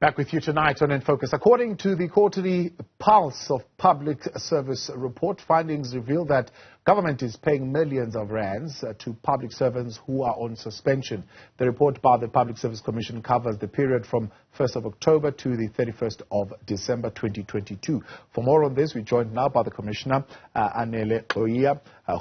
Back with you tonight on In Focus. According to the quarterly Pulse of Public Service report, findings reveal that government is paying millions of rands to public servants who are on suspension. The report by the Public Service Commission covers the period from 1st of October to the 31st of December 2022. For more on this, we're joined now by the Commissioner, Anele,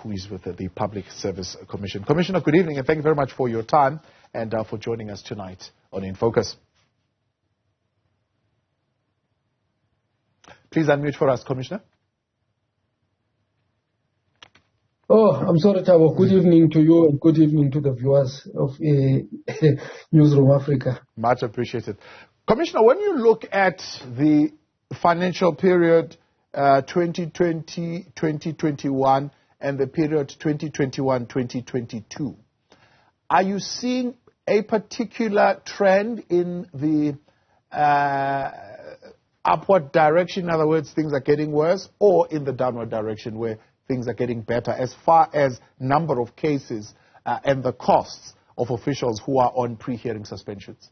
who is with the Public Service Commission. Commissioner, good evening and thank you very much for your time and for joining us tonight on In Focus. Please unmute for us, Commissioner. Oh, I'm sorry, Tabo. Good evening to you and good evening to the viewers of Newzroom Afrika. Much appreciated. Commissioner, when you look at the financial period 2020-2021 and the period 2021-2022, are you seeing a particular trend in the upward direction? In other words, things are getting worse, or in the downward direction where things are getting better as far as number of cases and the costs of officials who are on pre-hearing suspensions?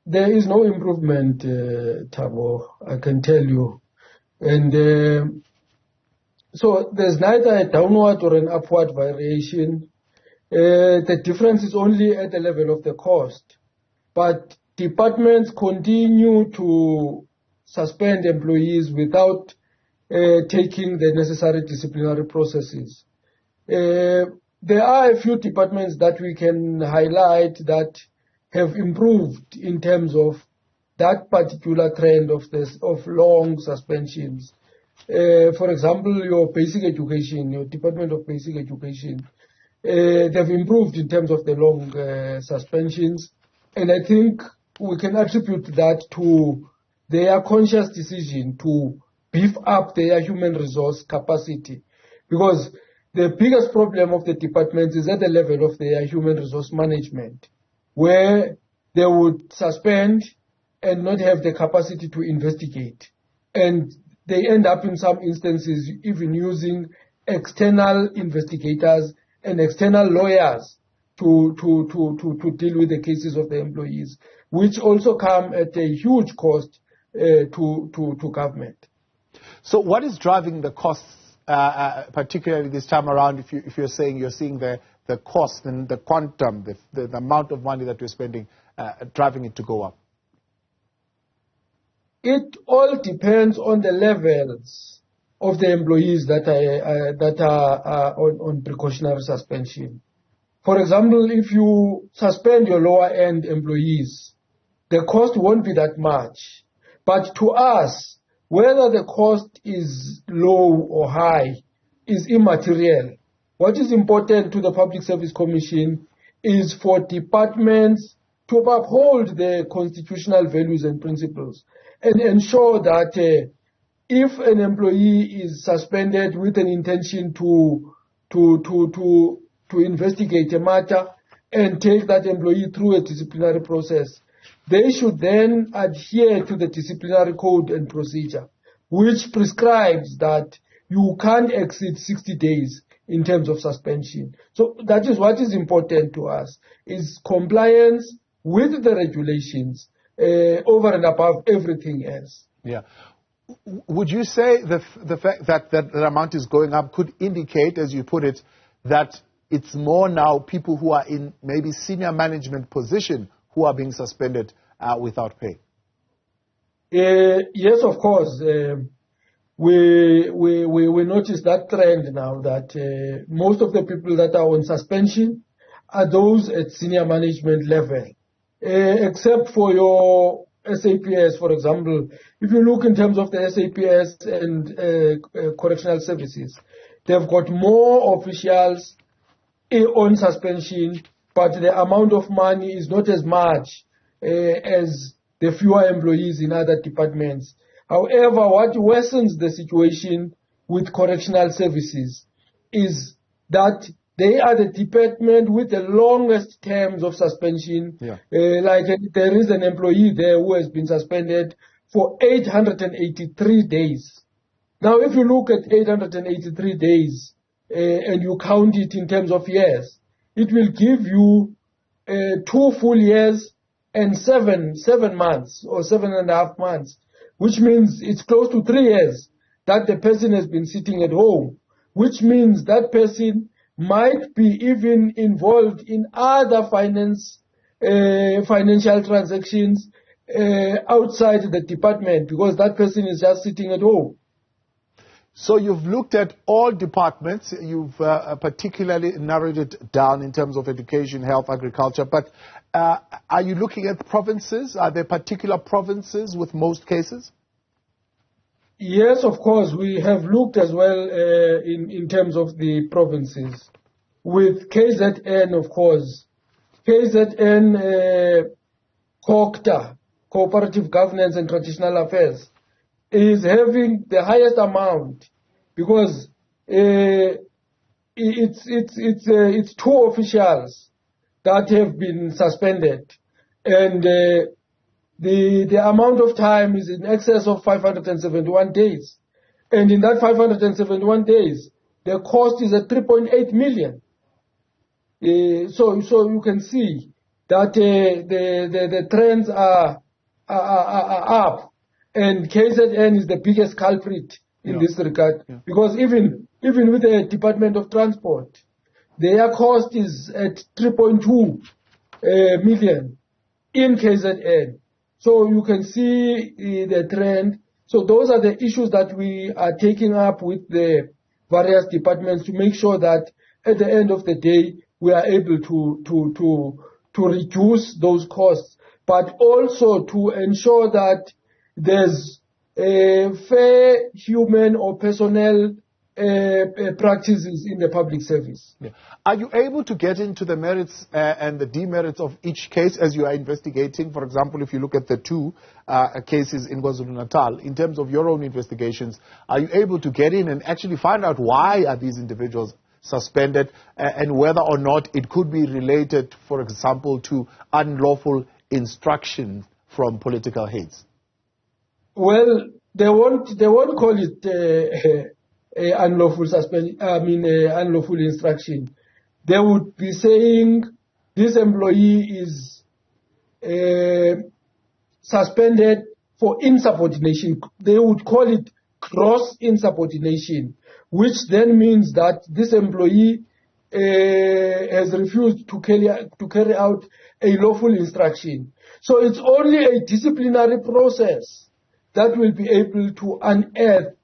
There is no improvement, Tabo, I can tell you. And so there's neither a downward or an upward variation. The difference is only at the level of the cost. But departments continue to suspend employees without taking the necessary disciplinary processes. There are a few departments that we can highlight that have improved in terms of that particular trend of long suspensions. For example, your basic education, your Department of Basic Education, they've improved in terms of the long suspensions, and I think we can attribute that to their conscious decision to beef up their human resource capacity. Because the biggest problem of the departments is at the level of their human resource management, where they would suspend and not have the capacity to investigate. And they end up in some instances even using external investigators and external lawyers to deal with the cases of the employees, which also come at a huge cost to government. So what is driving the costs, particularly this time around, if you're saying you're seeing the cost and the quantum, the amount of money that we're spending, driving it to go up? It all depends on the levels of the employees that are on precautionary suspension. For example, if you suspend your lower-end employees, the cost won't be that much. But to us, whether the cost is low or high is immaterial. What is important to the Public Service Commission is for departments to uphold their constitutional values and principles and ensure that if an employee is suspended with an intention to investigate a matter and take that employee through a disciplinary process, they should then adhere to the disciplinary code and procedure, which prescribes that you can't exceed 60 days in terms of suspension. So that is what is important to us, is compliance with the regulations over and above everything else. Yeah. Would you say the fact that that amount is going up could indicate, as you put it, that it's more now people who are in maybe senior management position who are being suspended without pay? Yes, of course. We notice that trend now that most of the people that are on suspension are those at senior management level, except for your SAPS, for example. If you look in terms of the SAPS and correctional services, they've got more officials on suspension, but the amount of money is not as much as the fewer employees in other departments. However, what worsens the situation with correctional services is that they are the department with the longest terms of suspension. Yeah. Like there is an employee there who has been suspended for 883 days. Now, if you look at 883 days and you count it in terms of years, it will give you 2 full years and 7 months or 7.5 months, which means it's close to 3 years that the person has been sitting at home, which means that person might be even involved in other financial transactions outside the department, because that person is just sitting at home. So you've looked at all departments. You've particularly narrowed it down in terms of education, health, agriculture. But are you looking at provinces? Are there particular provinces with most cases? Yes, of course. We have looked as well in terms of the provinces. With KZN, of course. KZN, COGTA, Cooperative Governance and Traditional Affairs, is having the highest amount, because it's 2 officials that have been suspended, and the amount of time is in excess of 571 days, and in that 571 days, the cost is at 3.8 million. So you can see that the trends are up. And KZN is the biggest culprit in this regard, because even with the Department of Transport, their cost is at 3.2 million in KZN. So you can see the trend. So those are the issues that we are taking up with the various departments to make sure that at the end of the day we are able to reduce those costs, but also to ensure that there's fair human or personnel practices in the public service. Yeah. Are you able to get into the merits and the demerits of each case as you are investigating? For example, if you look at the 2 cases in KwaZulu-Natal, in terms of your own investigations, are you able to get in and actually find out why are these individuals suspended and whether or not it could be related, for example, to unlawful instruction from political heads? Well, they won't call it unlawful unlawful instruction. They would be saying this employee is suspended for insubordination. They would call it gross insubordination, which then means that this employee has refused to carry out a lawful instruction. So it's only a disciplinary process that will be able to unearth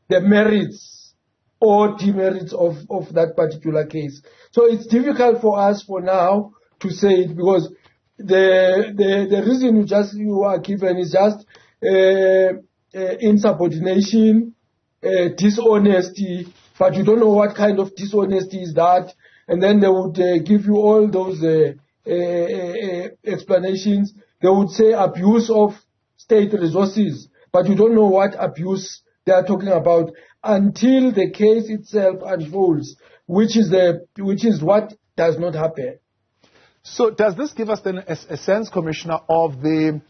the merits or demerits of that particular case. So it's difficult for us for now to say it, because the reason you are given is just insubordination, dishonesty, but you don't know what kind of dishonesty is that, and then they would give you all those explanations. They would say abuse of state resources, but you don't know what abuse they are talking about until the case itself unfolds, which is what does not happen. So does this give us then a sense, Commissioner, of the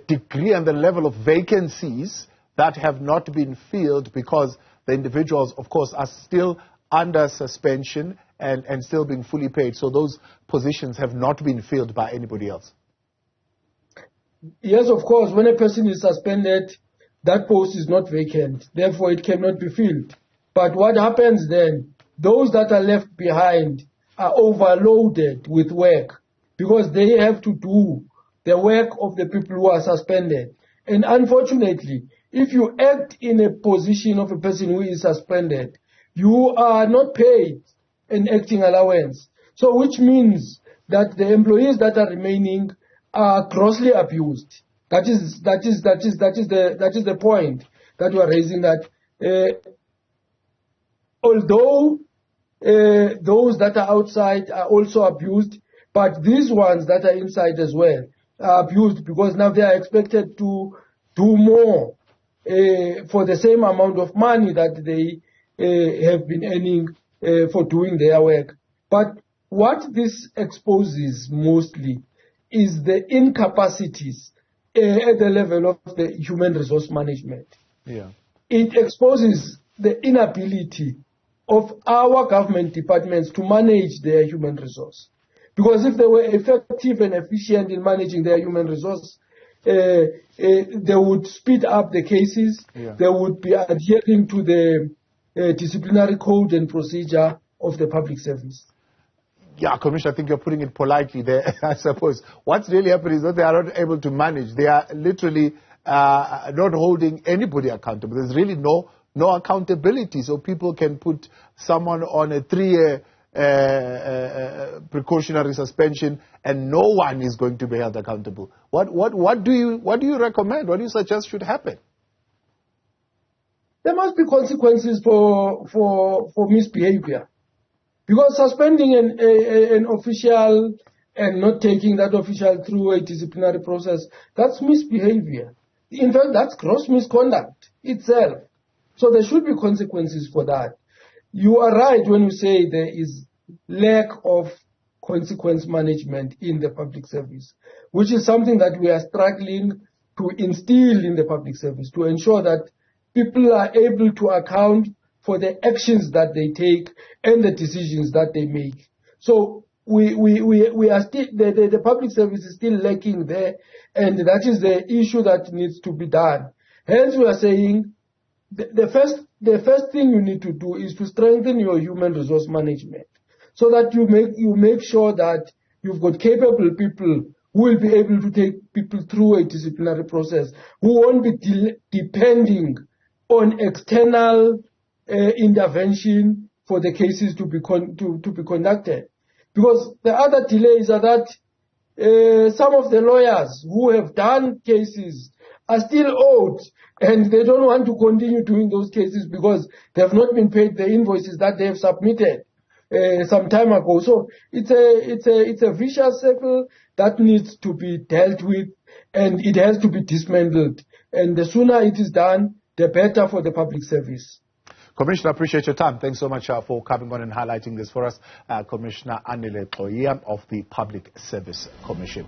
degree and the level of vacancies that have not been filled because the individuals, of course, are still under suspension and still being fully paid? So those positions have not been filled by anybody else? Yes, of course. When a person is suspended, that post is not vacant. Therefore, it cannot be filled. But what happens then? Those that are left behind are overloaded with work, because they have to do the work of the people who are suspended. And unfortunately, if you act in a position of a person who is suspended, you are not paid an acting allowance. So which means that the employees that are remaining are grossly abused. That is the point that we are raising, that although those that are outside are also abused, but these ones that are inside as well are abused, because now they are expected to do more for the same amount of money that they have been earning for doing their work. But what this exposes mostly is the incapacities at the level of the human resource management. Yeah. It exposes the inability of our government departments to manage their human resource. Because if they were effective and efficient in managing their human resource, they would speed up the cases. Yeah. They would be adhering to the disciplinary code and procedure of the public service. Yeah, Commissioner, I think you're putting it politely there, I suppose. What's really happening is that they are not able to manage. They are literally not holding anybody accountable. There's really no accountability. So people can put someone on a 3-year precautionary suspension and no one is going to be held accountable. What do you recommend? What do you suggest should happen? There must be consequences for misbehavior. Because suspending an official and not taking that official through a disciplinary process, that's misbehavior. In fact, that's gross misconduct itself. So there should be consequences for that. You are right when you say there is lack of consequence management in the public service, which is something that we are struggling to instill in the public service, to ensure that people are able to account for the actions that they take and the decisions that they make. So we are still, the public service is still lacking there, and that is the issue that needs to be done. Hence, we are saying the first thing you need to do is to strengthen your human resource management, so that you make sure that you've got capable people who will be able to take people through a disciplinary process, who won't be depending on external intervention for the cases to be conducted. Because the other delays are that some of the lawyers who have done cases are still owed, and they don't want to continue doing those cases because they have not been paid the invoices that they have submitted some time ago. So it's a vicious circle that needs to be dealt with, and it has to be dismantled. And the sooner it is done, the better for the public service. Commissioner, I appreciate your time. Thanks so much for coming on and highlighting this for us. Commissioner Anele Gxoyiya of the Public Service Commission.